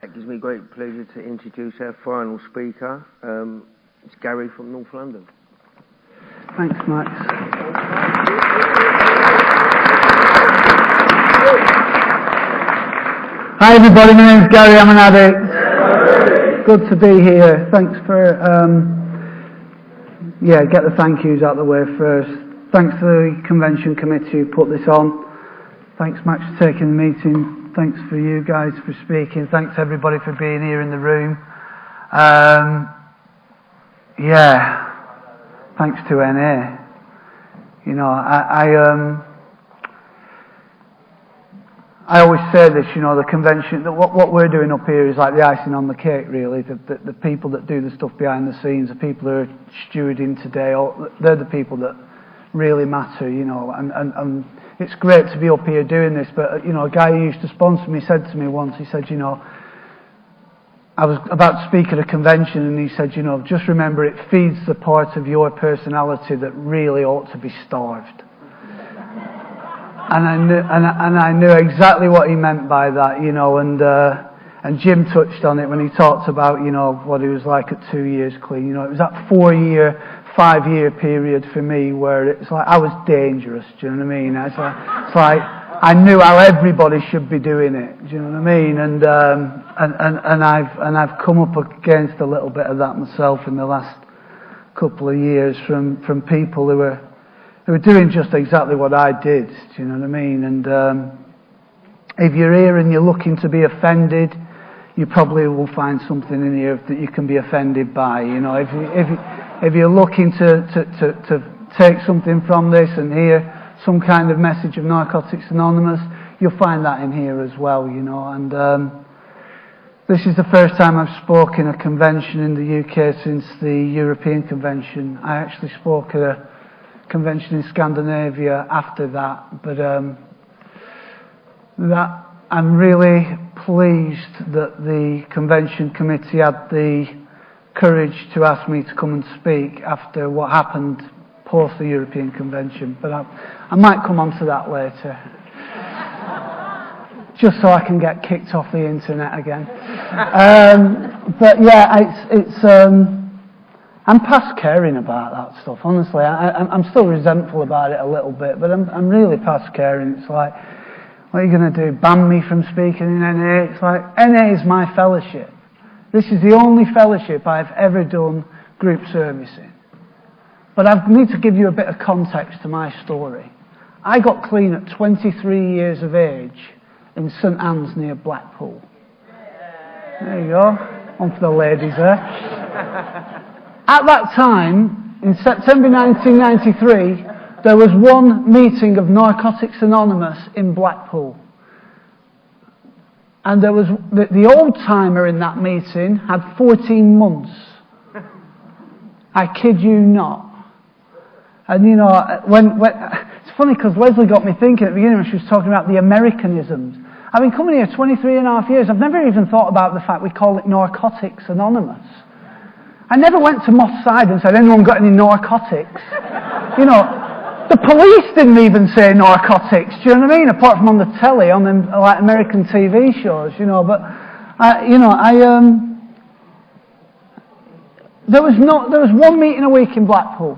It gives me great pleasure to introduce our final speaker. It's Gary from North London. Thanks, Max. Hi everybody, my name's Gary, I'm an addict. Good to be here. Thanks for, get the thank yous out of the way first. Thanks to the convention committee who put this on. Thanks Max for taking the meeting. Thanks for you guys for speaking. Thanks everybody for being here in the room. Thanks to NA. You know, I always say this, you know, the convention, what we're doing up here is like the icing on the cake, really. The people that do the stuff behind the scenes, the people who are stewarding today, they're the people that really matter, you know, and it's great to be up here doing this, but, you know, a guy who used to sponsor me said to me once, he said, you know, I was about to speak at a convention and he said, you know, just remember it feeds the part of your personality that really ought to be starved. And I knew exactly what he meant by that, you know, and Jim touched on it when he talked about, you know, what he was like at 2 years clean. You know, it was that 5-year period for me where it's like I was dangerous. Do you know what I mean? It's like I knew how everybody should be doing it. Do you know what I mean? And I've come up against a little bit of that myself in the last couple of years from people who were doing just exactly what I did. Do you know what I mean? And if you're here and you're looking to be offended, you probably will find something in here that you can be offended by. You know, if you're looking to take something from this and hear some kind of message of Narcotics Anonymous, you'll find that in here as well, you know. And this is the first time I've spoken at a convention in the UK since the European Convention. I actually spoke at a convention in Scandinavia after that, but that I'm really pleased that the convention committee had the courage to ask me to come and speak after what happened post the European Convention, but I might come on to that later. Just so I can get kicked off the internet again. But yeah, I'm past caring about that stuff, honestly. I'm still resentful about it a little bit, but I'm really past caring. It's like, what are you going to do, ban me from speaking in NA? It's like, NA is my fellowship. This is the only fellowship I've ever done group service in. But I need to give you a bit of context to my story. I got clean at 23 years of age in St Anne's near Blackpool. There you go. One for the ladies there. At that time, in September 1993, there was one meeting of Narcotics Anonymous in Blackpool. And there was the old-timer in that meeting had 14 months. I kid you not. And you know, it's funny because Leslie got me thinking at the beginning when she was talking about the Americanisms. I've been coming here 23 and a half years. I've never even thought about the fact we call it Narcotics Anonymous. I never went to Moss Side and said, anyone got any narcotics? You know, the police didn't even say narcotics, do you know what I mean? Apart from on the telly, on them like American TV shows, you know. But there was one meeting a week in Blackpool.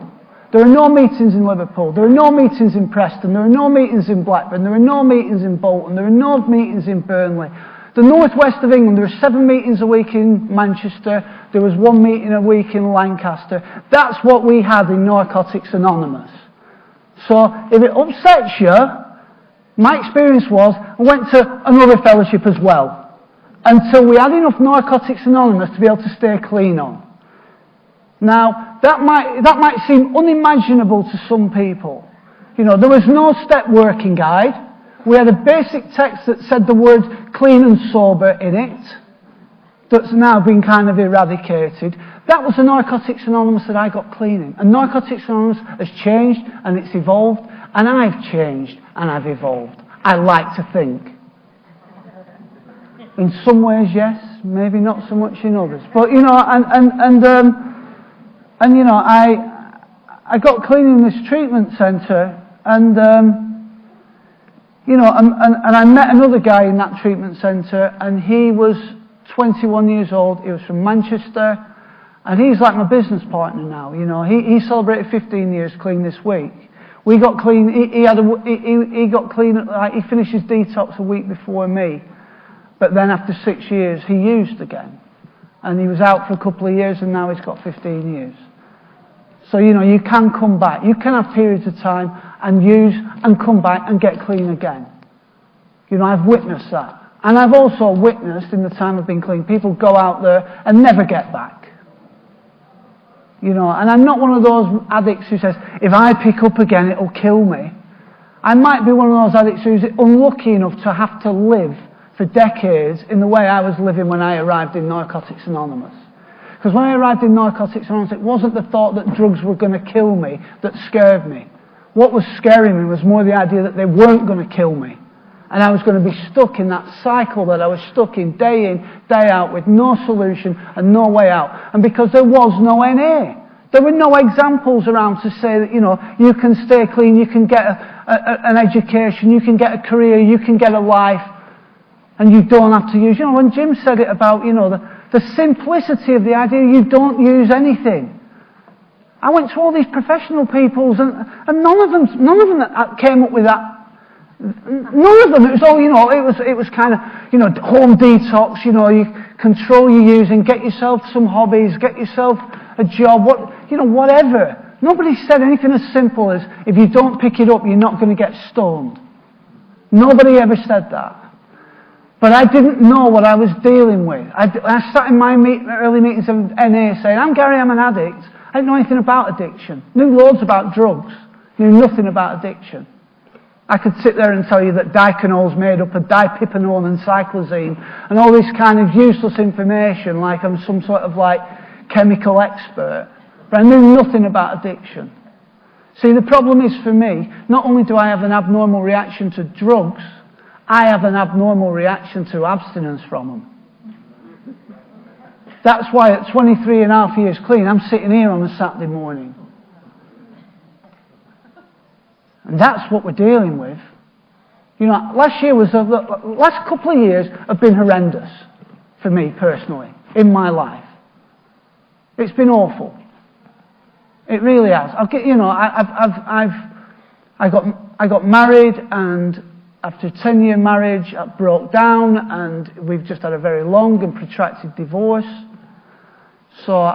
There are no meetings in Liverpool. There are no meetings in Preston. There are no meetings in Blackburn. There are no meetings in Bolton. There are no meetings in Burnley. The northwest of England, there are 7 meetings a week in Manchester. There was 1 meeting a week in Lancaster. That's what we had in Narcotics Anonymous. So if it upsets you, my experience was I went to another fellowship as well until we had enough Narcotics Anonymous to be able to stay clean on. Now, that might seem unimaginable to some people. You know, there was no step working guide. We had a basic text that said the words clean and sober in it. That's now been kind of eradicated. That was the Narcotics Anonymous that I got clean in. And Narcotics Anonymous has changed and it's evolved. And I've changed and I've evolved. I like to think. In some ways, yes. Maybe not so much in others. But, you know, and you know, I got clean in this treatment centre, and you know, and I met another guy in that treatment centre, and he was 21 years old. He was from Manchester. And he's like my business partner now, you know. He celebrated 15 years clean this week. We got clean, he got clean, like, he finished his detox a week before me. But then after 6 years, he used again. And he was out for a couple of years, and now he's got 15 years. So, you know, you can come back. You can have periods of time and use and come back and get clean again. You know, I've witnessed that. And I've also witnessed, in the time I've been clean, people go out there and never get back. You know, and I'm not one of those addicts who says, if I pick up again, it'll kill me. I might be one of those addicts who's unlucky enough to have to live for decades in the way I was living when I arrived in Narcotics Anonymous. Because when I arrived in Narcotics Anonymous, it wasn't the thought that drugs were going to kill me that scared me. What was scaring me was more the idea that they weren't going to kill me. And I was going to be stuck in that cycle that I was stuck in, day out, with no solution and no way out. And because there was no NA. There were no examples around to say that, you know, you can stay clean, you can get an education, you can get a career, you can get a life, and you don't have to use. You know, when Jim said it about, you know, the simplicity of the idea, you don't use anything. I went to all these professional peoples, and none of them that came up with that. None of them. It was all, you know, it was kind of, you know, home detox, you know, you control your using, get yourself some hobbies, get yourself a job, whatever. Nobody said anything as simple as, if you don't pick it up, you're not going to get stoned. Nobody ever said that. But I didn't know what I was dealing with. I sat in my early meetings of NA saying, I'm Gary, I'm an addict. I didn't know anything about addiction. Knew loads about drugs. Knew nothing about addiction. I could sit there and tell you that diconol's made up of dipypanone and cyclazine and all this kind of useless information like I'm some sort of like chemical expert. But I knew nothing about addiction. See, the problem is for me, not only do I have an abnormal reaction to drugs, I have an abnormal reaction to abstinence from them. That's why at 23 and a half years clean, I'm sitting here on a Saturday morning. And that's what we're dealing with. You know, last couple of years have been horrendous for me personally, in my life. It's been awful. It really has. I got married, and after a 10-year marriage, I broke down, and we've just had a very long and protracted divorce. So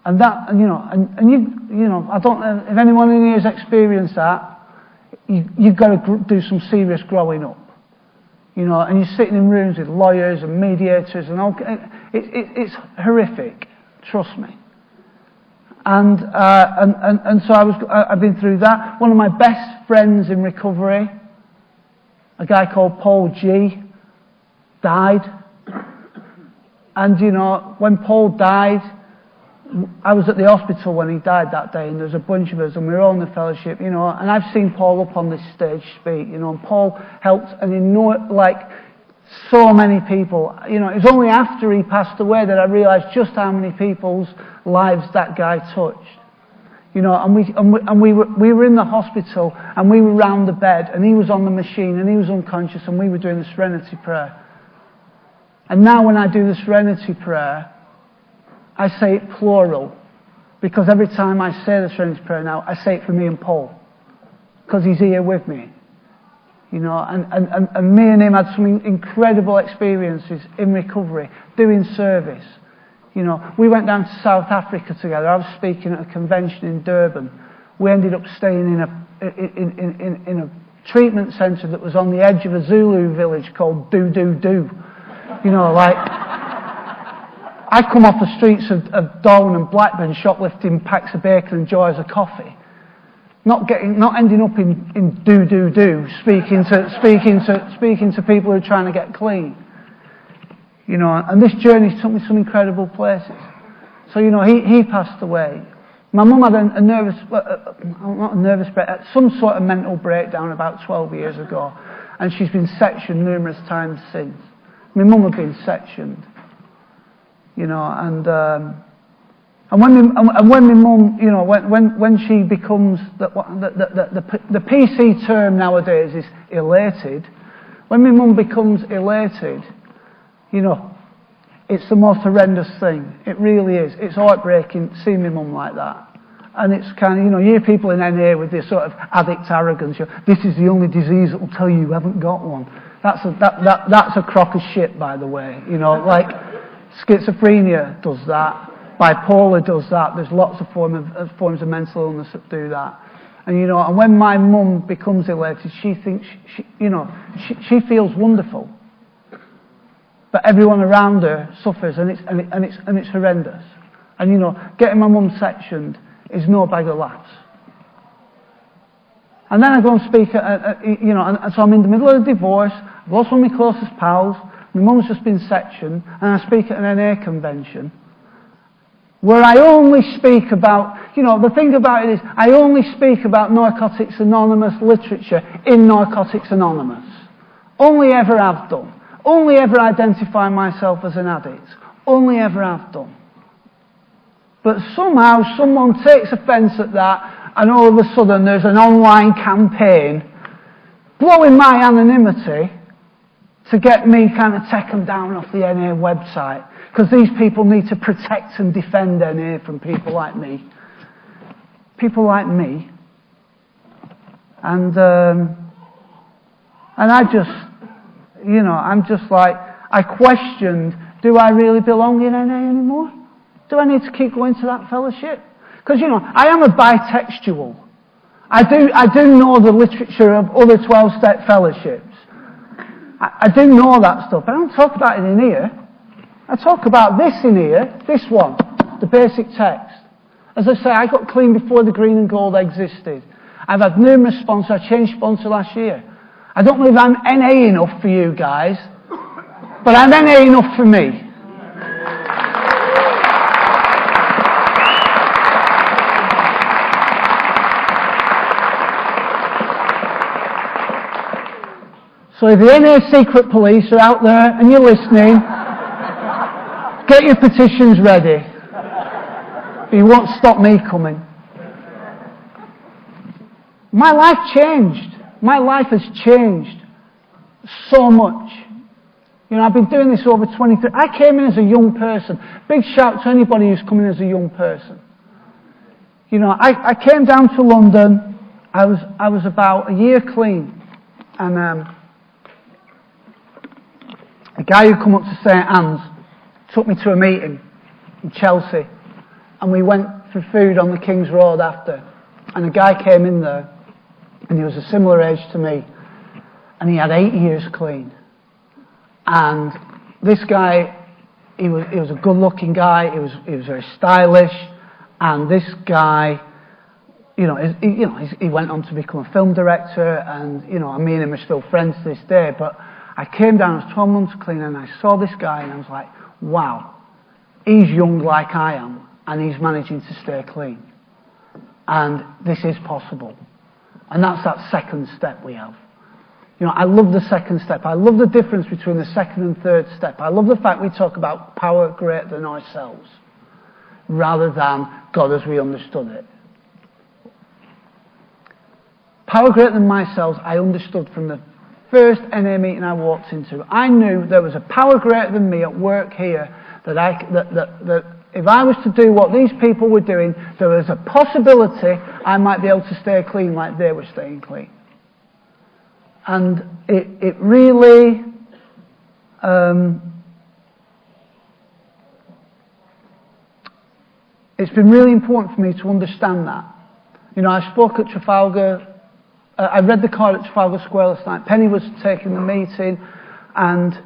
and I don't know if anyone in here has experienced that. You've got to do some serious growing up, you know. And you're sitting in rooms with lawyers and mediators, and all. It's horrific, trust me. And so I've been through that. One of my best friends in recovery, a guy called Paul G, died. And you know, when Paul died, I was at the hospital when he died that day, and there was a bunch of us, and we were all in the fellowship, you know, and I've seen Paul up on this stage speak, you know, and Paul helped, and he knew it like so many people. You know, it was only after he passed away that I realised just how many people's lives that guy touched. You know, and we were in the hospital, and we were round the bed, and he was on the machine, and he was unconscious, and we were doing the Serenity Prayer. And now when I do the Serenity Prayer, I say it plural, because every time I say the Serenity Prayer now, I say it for me and Paul, because he's here with me. You know, and me and him had some incredible experiences in recovery, doing service. You know, we went down to South Africa together. I was speaking at a convention in Durban. We ended up staying in a treatment centre that was on the edge of a Zulu village called Do. You know, like, I come off the streets of Darwin and Blackburn shoplifting packs of bacon and jars of coffee. Not ending up in Do, speaking to people who are trying to get clean. You know, and this journey took me some incredible places. So, you know, he passed away. My mum had some sort of mental breakdown about 12 years ago, and she's been sectioned numerous times since. My mum had been sectioned. You know, and when my mum, you know, when she becomes the PC term nowadays is elated. When my mum becomes elated, You know, it's the most horrendous thing. It really is. It's heartbreaking seeing my mum like that. And it's kind of, you know, you hear people in NA with this sort of addict arrogance. This is the only disease that will tell you haven't got one. That's a crock of shit, by the way. You know, like schizophrenia does that. Bipolar does that. There's lots of forms of mental illness that do that. And, you know, and when my mum becomes elated, she thinks, she feels wonderful. But everyone around her suffers, and it's horrendous. And, you know, getting my mum sectioned is no bag of laughs. And then I go and speak you know, and so I'm in the middle of a divorce. I've lost one of my closest pals. My mum's just been sectioned, and I speak at an NA convention where I only speak about, you know, the thing about it is I only speak about Narcotics Anonymous literature in Narcotics Anonymous. Only ever have done. Only ever identify myself as an addict. Only ever have done. But somehow someone takes offence at that, and all of a sudden there's an online campaign blowing my anonymity to get me kind of taken down off the NA website, because these people need to protect and defend NA from people like me. People like me. And I just, you know, I'm just like, I questioned, do I really belong in NA anymore? Do I need to keep going to that fellowship? Because, you know, I am a bitextual. I do know the literature of other 12-step fellowships. I do know that stuff, but I don't talk about it in here. I talk about this in here, this one, the basic text. As I say, I got clean before the green and gold existed. I've had numerous sponsors. I changed sponsor last year. I don't know if I'm NA enough for you guys, but I'm NA enough for me. So if the NA secret police are out there and you're listening, get your petitions ready. But you won't stop me coming. My life changed. My life has changed so much. You know, I've been doing this over 23. I came in as a young person. Big shout to anybody who's coming as a young person. You know, I came down to London. I was about a year clean, and a guy who come up to St Anne's took me to a meeting in Chelsea, and we went for food on the King's Road after. And a guy came in there, and he was a similar age to me, and he had 8 years clean. And this guy, he was a good-looking guy. He was very stylish, and this guy, you know, he went on to become a film director, and you know, me and him are still friends to this day. But I came down, I was 12 months clean, and I saw this guy, and I was like, wow, he's young like I am, and he's managing to stay clean. And this is possible. And that's that second step we have. You know, I love the second step. I love the difference between the second and third step. I love the fact we talk about power greater than ourselves, rather than God as we understood it. Power greater than myself, I understood from the first NA meeting I walked into. I knew there was a power greater than me at work here, that if I was to do what these people were doing, there was a possibility I might be able to stay clean like they were staying clean. And it really it's been really important for me to understand that. You know, I spoke at Trafalgar. I read the card at Trafalgar Square last night. Penny was taking the meeting, and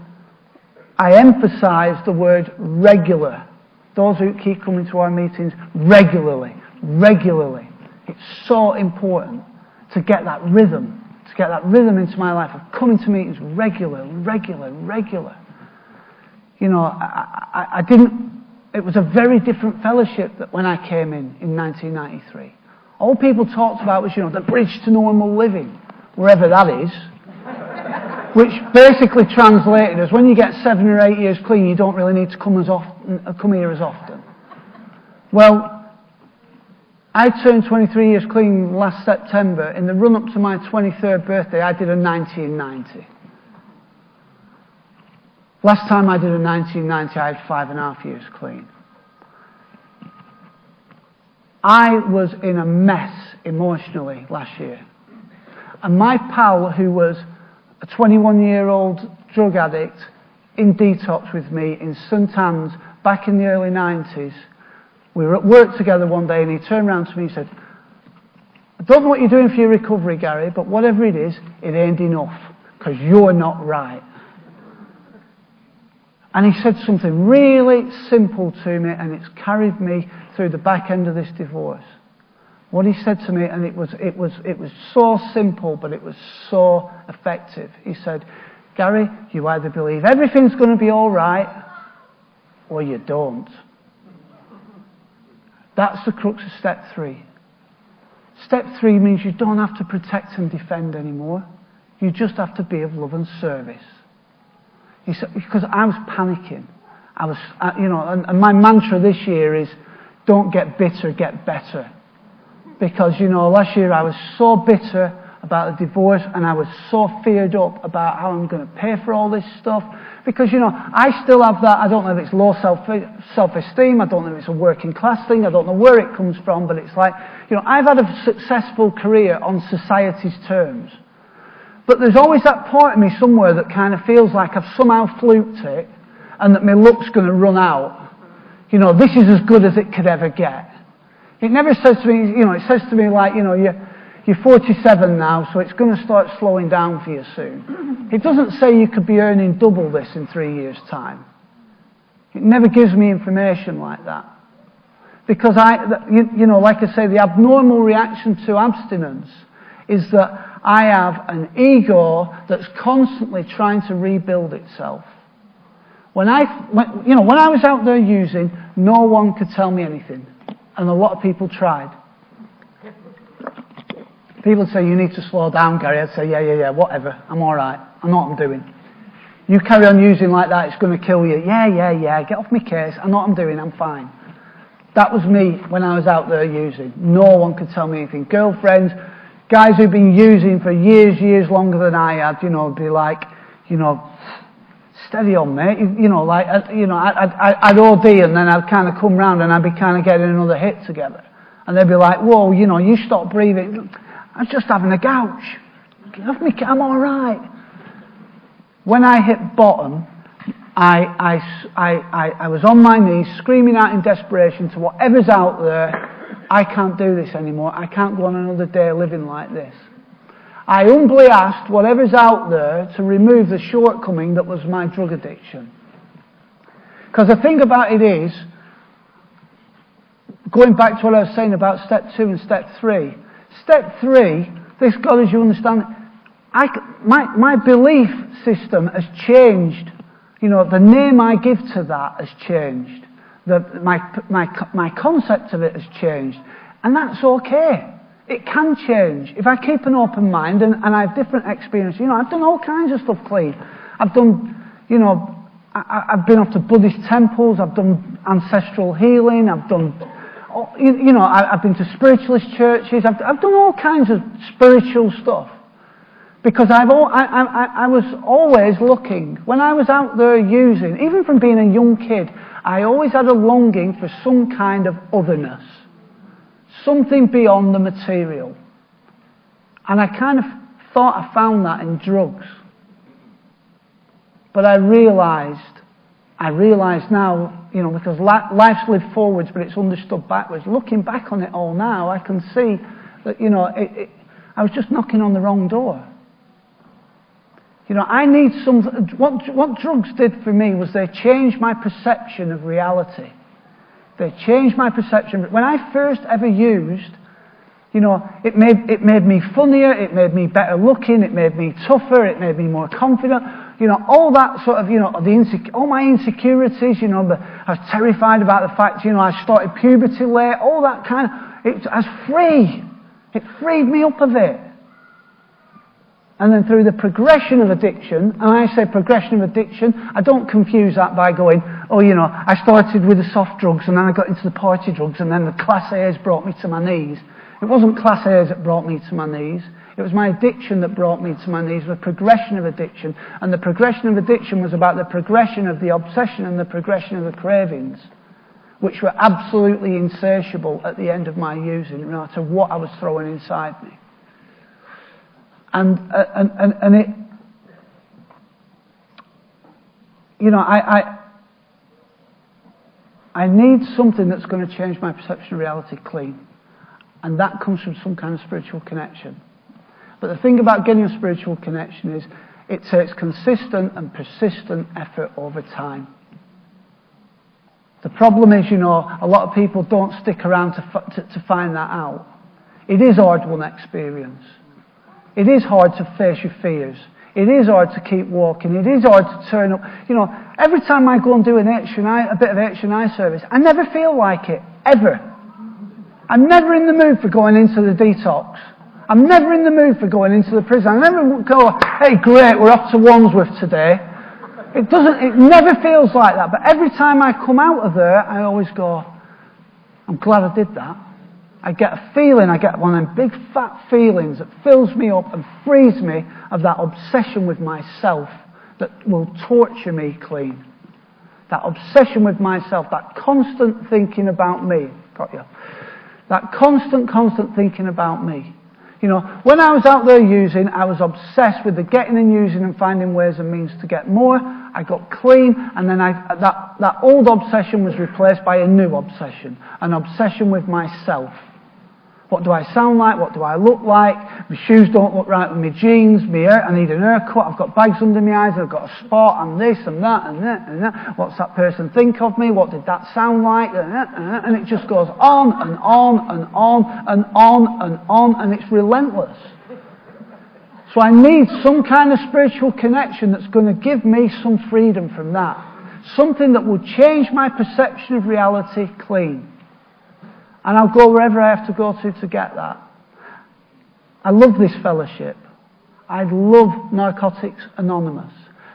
I emphasised the word regular. Those who keep coming to our meetings regularly. It's so important to get that rhythm, into my life of coming to meetings regular. You know, I didn't, it was a very different fellowship that when I came in 1993. All people talked about was, you know, the bridge to normal living, wherever that is, which basically translated as when you get 7 or 8 years clean, you don't really need to come here as often. Well, I turned 23 years clean last September. In the run-up to my 23rd birthday, I did a 90 in 90. Last time I did a 1990, I had 5.5 years clean. I was in a mess emotionally last year. And my pal, who was a 21-year-old drug addict in detox with me in St Anne's back in the early 90s, we were at work together one day and he turned around to me and said, I don't know what you're doing for your recovery, Gary, but whatever it is, it ain't enough, because you're not right. And he said something really simple to me, and it's carried me through the back end of this divorce. What he said to me, and it was so simple, but it was so effective. He said, Gary, you either believe everything's going to be all right, or you don't. That's the crux of step 3. Step 3 means you don't have to protect and defend anymore. You just have to be of love and service. He said, because I was panicking. And my mantra this year is, don't get bitter, get better. Because, last year I was so bitter about the divorce, and I was so feared up about how I'm going to pay for all this stuff. Because, I still have that, I don't know if it's low self-esteem, I don't know if it's a working class thing, I don't know where it comes from, but it's like, I've had a successful career on society's terms. But there's always that part of me somewhere that kind of feels like I've somehow fluked it, and that my luck's going to run out. This is as good as it could ever get. It never says to me, it says to me like, you're 47 now, so it's going to start slowing down for you soon. It doesn't say you could be earning double this in 3 years' time. It never gives me information like that. Because like I say, the abnormal reaction to abstinence is that I have an ego that's constantly trying to rebuild itself. When I was out there using, no one could tell me anything. And a lot of people tried. People would say, you need to slow down, Gary. I'd say, yeah, whatever. I'm all right. I know what I'm doing. You carry on using like that, it's going to kill you. Yeah, get off my case. I know what I'm doing. I'm fine. That was me when I was out there using. No one could tell me anything. Girlfriends, guys who've been using for years longer than I had, be like, steady on, mate. I'd OD and then I'd kind of come round and I'd be kind of getting another hit together. And they'd be like, whoa, you stop breathing. I was just having a gouge. Get off me, I'm all right. When I hit bottom, I was on my knees screaming out in desperation to whatever's out there, I can't do this anymore. I can't go on another day living like this. I humbly asked whatever's out there to remove the shortcoming that was my drug addiction. Because the thing about it is, going back to what I was saying about step 2 and step 3, step 3, this God, as you understand, my belief system has changed. The name I give to that has changed. My concept of it has changed. And that's okay. It can change. If I keep an open mind and I have different experiences, I've done all kinds of stuff clean. I've done, I've been off to Buddhist temples, I've done ancestral healing, I've done, I've been to spiritualist churches, I've done all kinds of spiritual stuff. Because I was always looking, when I was out there using, even from being a young kid, I always had a longing for some kind of otherness. Something beyond the material. And I kind of thought I found that in drugs. But I realised now, because life's lived forwards, but it's understood backwards. Looking back on it all now, I can see that, I was just knocking on the wrong door. I need what drugs did for me was they changed my perception of reality. They changed my perception. When I first ever used, it made me funnier, it made me better looking, it made me tougher, it made me more confident. All that sort of, all my insecurities, I was terrified about the fact, I started puberty late, all that kind of, I was free. It freed me up of it. And then through the progression of addiction, and I say progression of addiction, I don't confuse that by going, I started with the soft drugs and then I got into the party drugs and then the class A's brought me to my knees. It wasn't class A's that brought me to my knees. It was my addiction that brought me to my knees, the progression of addiction. And the progression of addiction was about the progression of the obsession and the progression of the cravings, which were absolutely insatiable at the end of my using, no matter what I was throwing inside me. And it, you know, I need something that's going to change my perception of reality clean. And that comes from some kind of spiritual connection. But the thing about getting a spiritual connection is it takes consistent and persistent effort over time. The problem is, you know, a lot of people don't stick around to find that out. It is hard to an experience. It is hard to face your fears. It is hard to keep walking. It is hard to turn up. You know, every time I go and do a bit of H&I service, I never feel like it, ever. I'm never in the mood for going into the detox. I'm never in the mood for going into the prison. I never go, hey, great, we're off to Wandsworth today. It never feels like that. But every time I come out of there, I always go, I'm glad I did that. I get a feeling, I get one of them big fat feelings that fills me up and frees me of that obsession with myself that will torture me clean. That obsession with myself, that constant thinking about me. Got you. That constant thinking about me. You know, when I was out there using, I was obsessed with the getting and using and finding ways and means to get more. I got clean, and then that old obsession was replaced by a new obsession. An obsession with myself. What do I sound like? What do I look like? My shoes don't look right with my jeans. My hair, I need an haircut. I've got bags under my eyes. I've got a spot. I'm this and that and that and that. What's that person think of me? What did that sound like? And it just goes on and on and on and on and on, and it's relentless. So I need some kind of spiritual connection that's going to give me some freedom from that. Something that will change my perception of reality clean. And I'll go wherever I have to go to get that. I love this fellowship. I love Narcotics Anonymous.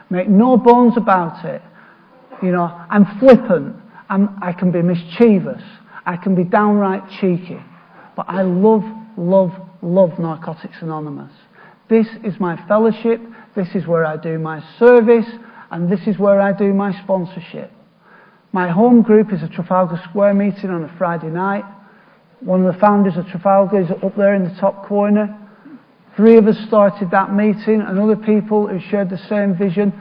Make no bones about it. You know, I'm flippant. I can be mischievous. I can be downright cheeky. But I love Narcotics Anonymous. This is my fellowship. This is where I do my service. And this is where I do my sponsorship. My home group is a Trafalgar Square meeting on a Friday night. One of the founders of Trafalgar is up there in the top corner. 3 of us started that meeting, and other people who shared the same vision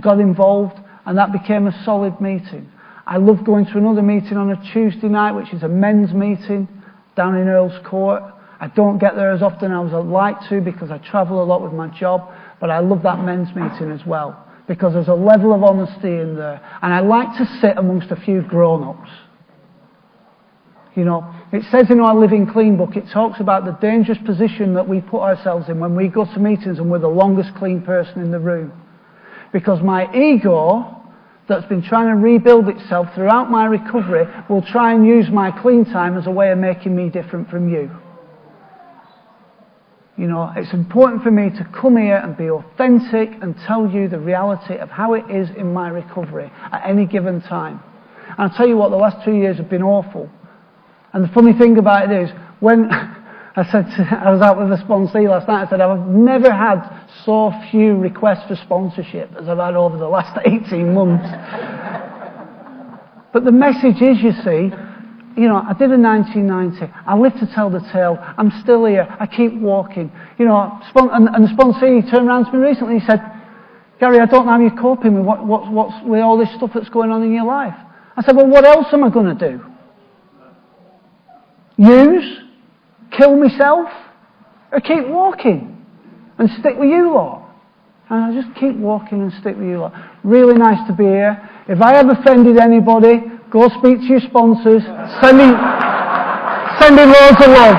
got involved, and that became a solid meeting. I love going to another meeting on a Tuesday night, which is a men's meeting down in Earl's Court. I don't get there as often as I'd like to because I travel a lot with my job, but I love that men's meeting as well, because there's a level of honesty in there. And I like to sit amongst a few grown-ups. You know, it says in our Living Clean book, it talks about the dangerous position that we put ourselves in when we go to meetings and we're the longest clean person in the room. Because my ego, that's been trying to rebuild itself throughout my recovery, will try and use my clean time as a way of making me different from you. You know, it's important for me to come here and be authentic and tell you the reality of how it is in my recovery at any given time. And I'll tell you what, the last 2 years have been awful. And the funny thing about it is, when I was out with a sponsee last night, I said, I've never had so few requests for sponsorship as I've had over the last 18 months. But the message is, you see, you know, I did a 1990. I live to tell the tale. I'm still here. I keep walking. You know, and the sponsee turned around to me recently and he said, Gary, I don't know how you're coping with what's with all this stuff that's going on in your life. I said, well, what else am I going to do? Use? Kill myself? Or keep walking and stick with you lot? And I just keep walking and stick with you lot. Really nice to be here. If I have offended anybody, go speak to your sponsors. Send me loads of love.